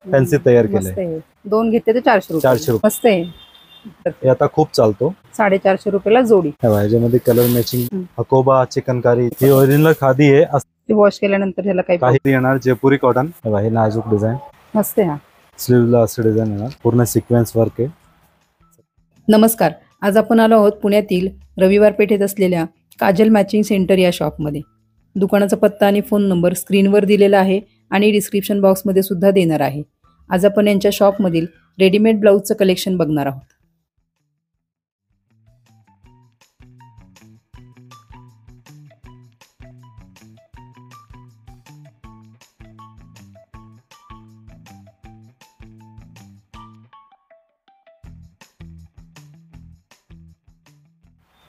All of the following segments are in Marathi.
फॅन्सी तयार मस्त केलंय. आहे. दोन घेतले तर 400 रुपये. 400 रुपये. मस्त आहे. हे आता खूप चालतो. 450 रुपयाला जोडी. ह्याच्यामध्ये कलर मॅचिंग हकोबा चिकनकारी ही ओरिजिनल खादी आहे. ते वॉश केल्यानंतर त्याला काही येणार जयपुरी कॉटन. हे नाजूक डिझाईन मस्त आहे. स्लीवला असं डिझाईन येणार. पूर्ण सिक्वेन्स वर्क आहे. नमस्कार. आज आपण आलो आहोत पुण्यातील रविवार पेठेत असलेल्या काजल मॅचिंग सेंटर या शॉपमध्ये. दुकानाचा पत्ता आणि फोन नंबर स्क्रीनवर दिलेला आहे आणि डिस्क्रिप्शन बॉक्समध्ये सुद्धा देणार आहे. आज आपण यांच्या शॉपमधील रेडीमेड ब्लाऊजचं कलेक्शन बघणार आहोत.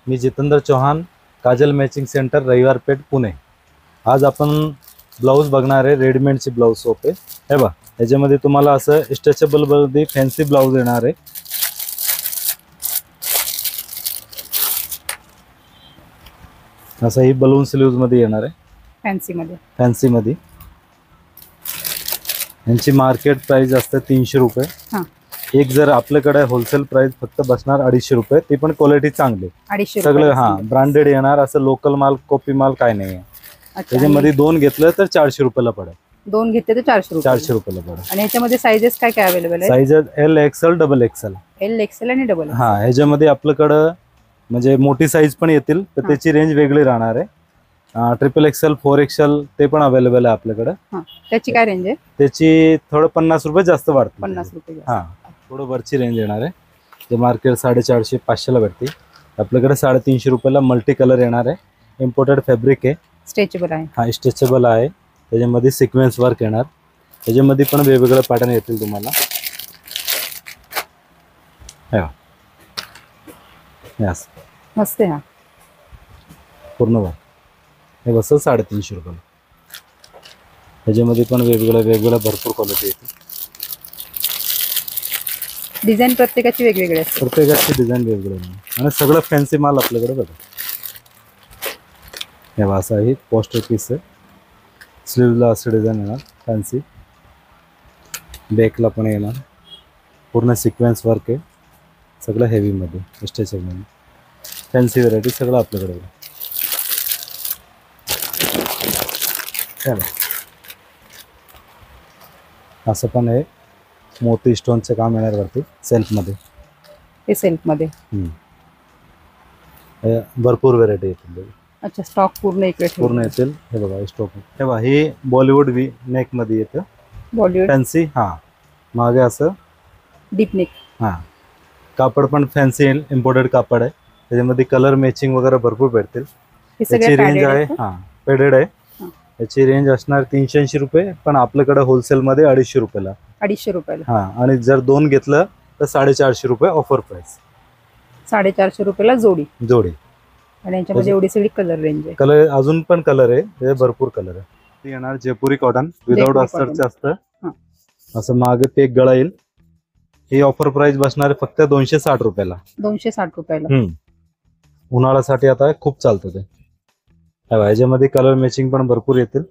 मी जितेंद्र चौहान, काजल मॅचिंग सेंटर, रविवार पेठ, पुणे. आज आपण ब्लाऊज बघणार आहे. रेडीमेडचे ब्लाऊज सोपे हे बा. याच्यामध्ये तुम्हाला असं स्ट्रेचेबल मध्ये फॅन्सी ब्लाऊज येणार आहे. असं ही बलून स्लीव्ज मध्ये येणार आहे. फॅन्सी मध्ये यांची मार्केट प्राइस असते 300 रुपये. एक जर आपल्याकडे होलसेल प्राइस फक्त बसणार 250 रुपये. ती पण क्वालिटी चांगली. सगळं ब्रँडेड येणार. असं लोकल माल कॉपी माल काय नाही आहे. त्याच्यामध्ये दोन घेतलं तर 400 रुपयाला पडेल. दोन घेतले तर 400 रुपयाला पडेल. आणि याच्यामध्ये साइजेस काय काय अवेलेबल आहे? Sizes L XL double XL. L XL आणि डबल. ह्याच्यामध्ये आपल्याकडं म्हणजे मोठी साईज पण येतील तर त्याची रेंज वेगळी राहणार आहे. ट्रिपल एक्सेल 4 एक्सेल ते पण अवेलेबल आहे आपल्याकडे. त्याची काय रेंज आहे? त्याची थोडं 50 रुपये जास्त वाढते. 50 रुपये. थोडं वरची रेंज येणार आहे. ते मार्केट 450 500 ला भेटते. आपल्याकडे 350 रुपयाला मल्टी कलर येणार आहे. इम्पोर्टेड फॅब्रिक आहे. स्ट्रेचेबल आहे. स्ट्रेचेबल आहे. त्याच्यामध्ये सिक्वेन्स वर्क येणार. त्याच्यामध्ये पण वेगवेगळे पॅटर्न येतील तुम्हाला. मस्त आहे. पूर्ण वर्क हे बस 350 रुपये. त्याच्यामध्ये पण वेगवेगळ्या भरपूर क्वालिटी येते. डिझाईन प्रत्येकाची वेगवेगळी असते. प्रत्येकाची डिझाईन वेगवेगळी आणि सगळं फॅन्सी माल आपल्याकडे बघा. हे असं आहे. पोस्टर पीस आहे. स्लीवला असं डिझाईन येणार फॅन्सी. बॅकला पण येणार. पूर्ण सिक्वेन्स वर्क आहे. सगळं हेवीमध्ये स्ट्रेचेबल फॅन्सी व्हरायटी सगळं आपल्याकडे. असं पण आहे. मोती स्टोनचं काम येणार वरती सेल्फमध्ये. हे सेल्फमध्ये भरपूर व्हरायटी येतील. अच्छा, स्टॉक पूर्ण येतील. हे बघा स्टॉक. हे बघा हे बॉलिवूड वी नेक मध्ये येतं. बॉलिवूड फॅन्सी. मागे असं डीप नेक. कापड पण फॅन्सी इम्पोर्टेड कापड आहे. त्याच्यामध्ये कलर मॅचिंग वगैरे भरपूर भेटतील. याची रेंज आहे पेडेड आहे. याची रेंज असणार 380 रुपये. पण आपल्याकडे होलसेल मध्ये 250 रुपयाला. 250 रुपयाला. आणि जर दोन घेतलं तर 450 रुपये ऑफर प्राइस. 450 रुपयाला जोडी. आणि याच्यामध्ये एवढी सगळी कलर रेंज आहे. कलर अजून पण कलर आहे. भरपूर कलर आहे. ते येणार जयपुरी कॉटन विदाउट अस्तरचं असतं. असं मागे पेक गळा येईल. ही ऑफर प्राइस बसणार आहे फक्त 260 रुपयाला. 260 रुपयाला. उन्हाळ्यासाठी आता खूप चालतं ते. ह्याच्यामध्ये कलर मॅचिंग पण भरपूर येतील.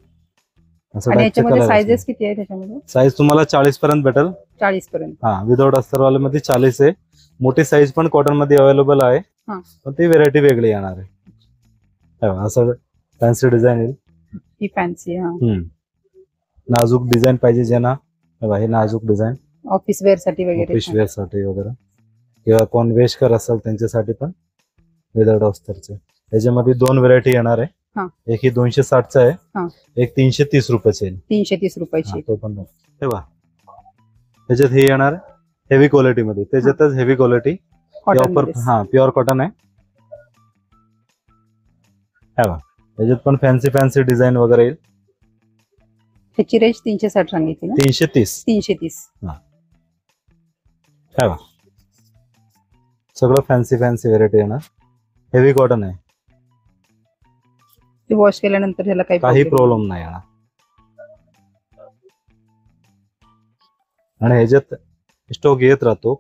साइजेस किती आहे त्याच्यामध्ये? साईज तुम्हाला 40 पर्यंत भेटेल. 40 पर्यंत. विदाउट अस्तरवाले मध्ये 40 आहे. मोठी साईज पण कॉटन मध्ये अवेलेबल आहे. पण ती व्हेरायटी वेगळी येणार आहे. असं फॅन्सी डिझाईन येईल. ही फॅन्सी. नाजूक डिझाईन पाहिजे ज्यांना. हे नाजूक डिझाईन ऑफिस वेअर साठी वगैरे किंवा कोण वेशकर असेल त्यांच्यासाठी पण विदाउट अस्तरचे. त्याच्यामध्ये 2 व्हरायटी येणार आहे. एक ही 260 आहे. एक 330 रुपयाची आहे. 330 रुपयाची. तो पण हे बघा. त्याच्यात हे येणार हेवी क्वालिटी मध्ये. त्याच्यातच heavy quality offer. Pure cotton आहे. त्याच्यात पण फॅन्सी डिझाईन वगैरे येईल. त्याची रेंज 360 सांगितली ना? 330. सगळं फॅन्सी व्हरायटी येणार. हेवी कॉटन आहे. ते वॉश केल्यानंतर त्याला काही प्रॉब्लेम नाही येणार. आणि ह्याच्यात स्टॉक येत राहतो.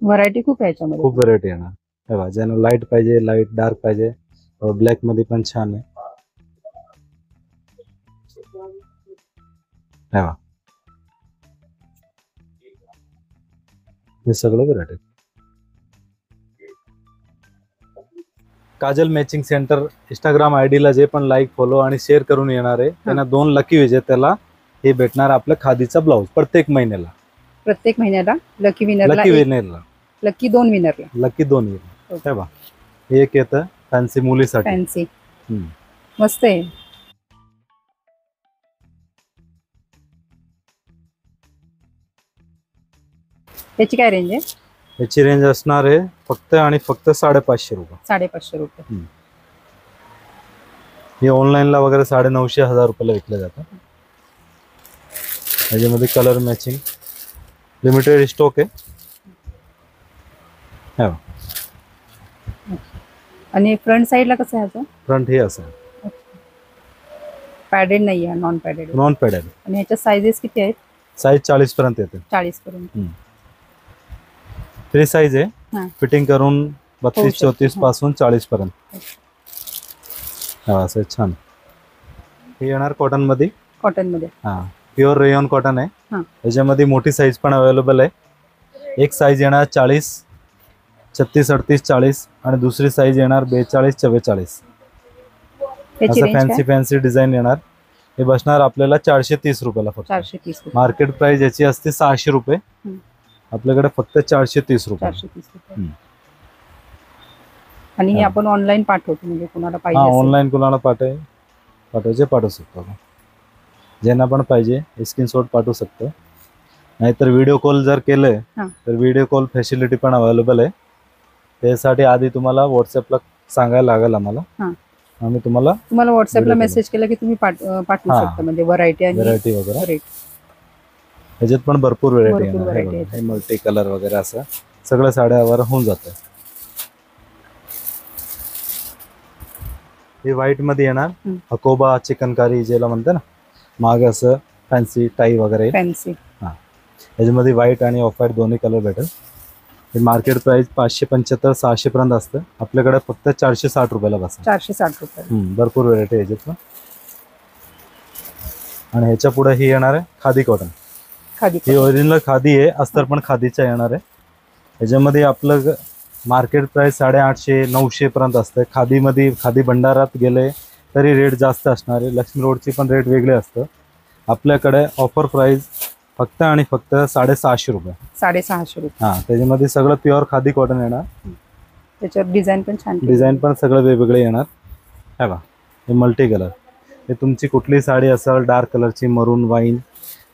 व्हरायटी खूप आहे याच्यामध्ये. खूप व्हरायटी येणार. ज्यांना लाईट पाहिजे, लाईट डार्क पाहिजे, ब्लॅक मध्ये पण छान आहे. हे सगळं variety. Kajal matching centre Instagram आयडीला जे पण लाईक फॉलो आणि शेअर करून येणार आहे त्यांना 2 लकी विजेत्याला हे भेटणार आपलं खादीचा ब्लाऊज प्रत्येक महिन्याला. प्रत्येक महिन्याला लकी विनरला लकी विनरला लकी 2 विनरला लकी 2 विनर. हे बघा हे एक येतं फॅन्सी मुलीसाठी. फॅन्सी मस्त आहे. त्याची काय रेंज आहे? याची रेंज असणार आहे फक्त आणि फक्त 550 रुपये. 550 रुपये. हे ऑनलाईनला वगैरे 950-1000 रुपयाला विकले जातात. याच्यामध्ये कलर मॅचिंग लिमिटेड स्टॉक आहे. आणि फ्रंट साइडला कसं आहे ह्याचं? फ्रंट हे असं पॅडेड नाही आहे, नॉन पॅडेड. Non padded. आणि ह्याच्या साइजेस किती आहेत? साईज 40 पर्यंत येते. 40 पर्यंत. फ्री साईज आहे. फिटिंग करून 32-34 पासून 40 पर्यंत. असं छान. हे येणार कॉटन मध्ये. कॉटन मध्ये प्युअर रेयॉन कॉटन आहे. याच्यामध्ये मोठी साईज पण अवेलेबल आहे. एक साईज येणार 40, 36, 38, 40 आणि दुसरी साईज येणार 42, 44. असं फॅन्सी डिझाईन येणार. हे बसणार आपल्याला 430 रुपयाला फक्त. 430. मार्केट प्राइस याची असते 600 रुपये. आपल्याकडे फक्त 430 रुपये. 430 रुपये. आणि हे आपण ऑनलाईन पाठवतो म्हणजे कोणाला पाहिजे ऑनलाईन कोणाला पाठवायचे पाठवू शकतो आपण. ज्यांना पण पाहिजे स्क्रीनशॉट पाठवू शकतो. नाहीतर व्हिडिओ कॉल जर केलं तर व्हिडिओ कॉल फॅसिलिटी पण अवेलेबल आहे. त्यासाठी आधी तुम्हाला व्हॉट्सअपला सांगायला लागेल आम्हाला. आम्ही तुम्हाला व्हॉट्सअपला मेसेज केला की तुम्ही पाठवू शकता. म्हणजे व्हरायटी वगैरे याच्यात पण भरपूर व्हरायटी आहे. मल्टी कलर वगैरे असं सगळ्या साड्यावर होऊन जातं. हे व्हाईट मध्ये येणार हकोबा चिकनकारी ज्याला म्हणते ना, मागे असं फॅन्सी टाई वगैरे. फॅन्सी याच्यामध्ये व्हाईट आणि ऑफ व्हाईट दोन्ही कलर भेटेल. हे मार्केट प्राइस 575-600 पर्यंत असतं. आपल्याकडे फक्त 460 रुपयाला बसतं. 460 रुपये. भरपूर व्हरायटी आहे याच्यात. आणि ह्याच्या पुढे ही येणार आहे खादी कॉटन. ही ओरिजिनल खादी आहे. अस्तर पण खादीचा येणार आहे. याच्यामध्ये आपलं मार्केट प्राइस 850-900 पर्यंत असतं. खादीमध्ये खादी भंडारात गेले तरी रेट जास्त असणार आहे. लक्ष्मी रोडची पण रेट वेगळे असतं. आपल्याकडे ऑफर प्राइस फक्त आणि फक्त 650 रुपये. 650 रुपये. त्याच्यामध्ये सगळं प्युअर खादी कॉटन येणार. त्याच्यावर डिझाईन पण छान. डिझाईन पण सगळं वेगवेगळे येणार. हे बघा हे मल्टी कलर. हे तुमची कुठली साडी असेल डार्क कलरची, मरून, वाईन,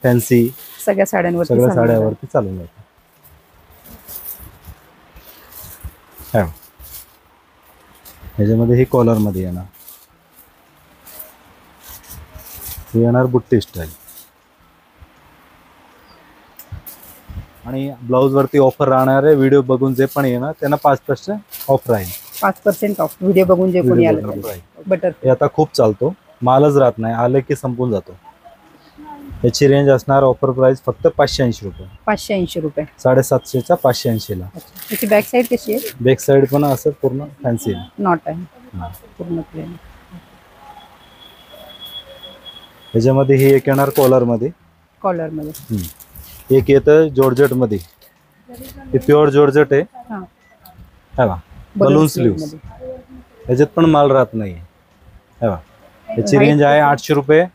फॅन्सी सगळ्या साड्यांवरती चालून जातं. ह्याच्यामध्ये ही कॉलर मध्ये येणार. हे येणार बुट्टी स्टाईल. आणि ब्लाऊज वरती ऑफर राहणार आहे. व्हिडिओ बघून जे पण येणार त्यांना 5% ऑफ राहील. 5% ऑफ व्हिडिओ बघून जे कोणी आलं. बटर हे आता खूप चालतो. मालच राहत नाही. आले की संपून जातो. याची रेंज असणार ऑफर प्राइस फक्त 580 रुपये. 580 रुपये. 750चा 580 ला. त्याची बॅक साईड कशी आहे? बॅक साईड पण असं पूर्ण फॅन्सी नॉट आहे. पूर्ण प्लेन. याच्यामध्ये ही एक येणार कॉलर मध्ये. एक येतं जॉर्जेट मध्ये. हे प्युअर जॉर्जेट आहे. Balloon sleeves. याच्यात पण माल राहत नाही. याची रेंज आहे 800 रुपये.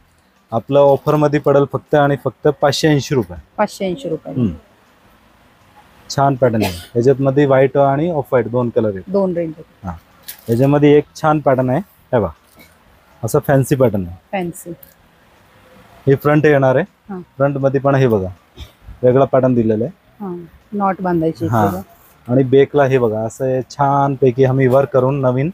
आपलं ऑफर मध्ये पडेल फक्त आणि फक्त 580 रुपये. 580 रुपये. छान पॅटर्न आहे. याच्यात मध्ये व्हाईट आणि ऑफ व्हाईट 2 कलर आहेत. 2 रेंज. याच्यामध्ये एक छान पॅटर्न आहे. हे बघा असं फॅन्सी पॅटर्न आहे. फॅन्सी. हे फ्रंट येणार आहे. फ्रंट मध्ये पण हे बघा वेगळा पॅटर्न दिलेला आहे. नॉट बांधायची. आणि बेकला हे बघा असं छान पैकी आम्ही वर्क करून नवीन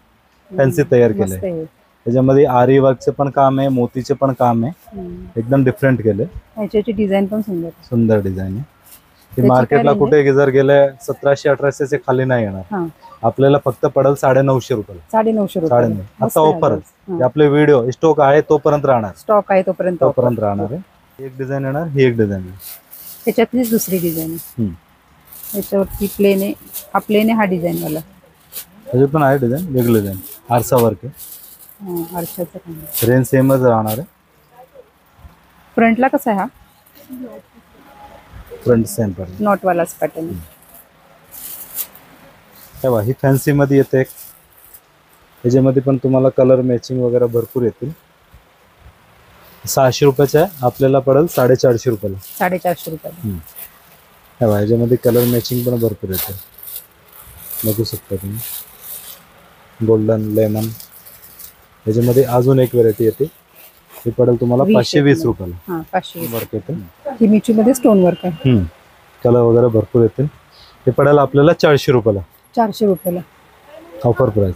फॅन्सी तयार केलंय. त्याच्यामध्ये आरी वर्कचं पण काम आहे, मोतीचे पण काम आहे. एकदम डिफरंट केले. याची डिझाईन पण सुंदर डिझाइन आहे. मार्केटला कुठे जर गेले 1700-1800 खाली नाही येणार. आपल्याला फक्त पडेल 950 रुपये. 950 रुपये. आता ऑफर आपले व्हिडिओ स्टॉक आहे तोपर्यंत राहणार. स्टॉक आहे तोपर्यंत राहणार आहे. एक डिझाईन येणार. ही एक डिझाईन आहे. त्याच्यातलीच दुसरी डिझाईन आहे. याच्यावरती प्लेन आहे. हा प्लेन आहे. हा डिझाईन वाला. त्याच्यात पण आहे डिझाईन वेगळी डिझाईन. आरसा वर्क आहे. आरशाचं काम. रेंज सेमच राहणार आहे. फ्रंटला कसा आहे हा? Front same pattern. नॉट वालाच पॅटर्न. तेव्हा ही फॅन्सी मध्ये येते एक. त्याच्यामध्ये पण तुम्हाला कलर मॅचिंग वगैरे भरपूर येतील. 600 रुपयाचा आहे, आपल्याला पडेल 450 रुपयाला. 450 रुपये. तेव्हा ह्याच्यामध्ये कलर मॅचिंग पण भरपूर येते, बघू शकता तुम्ही. गोल्डन लेमन ह्याच्यामध्ये अजून एक व्हरायटी येते, ते पडेल तुम्हाला 520 रुपयाला. 520 वर्क येते. ही मिची मध्ये स्टोन वर्क आहे. कलर वगैरे भरपूर येतील. ते पडेल आपल्याला 400 रुपयाला. 400 रुपयाला ऑफर प्राइस.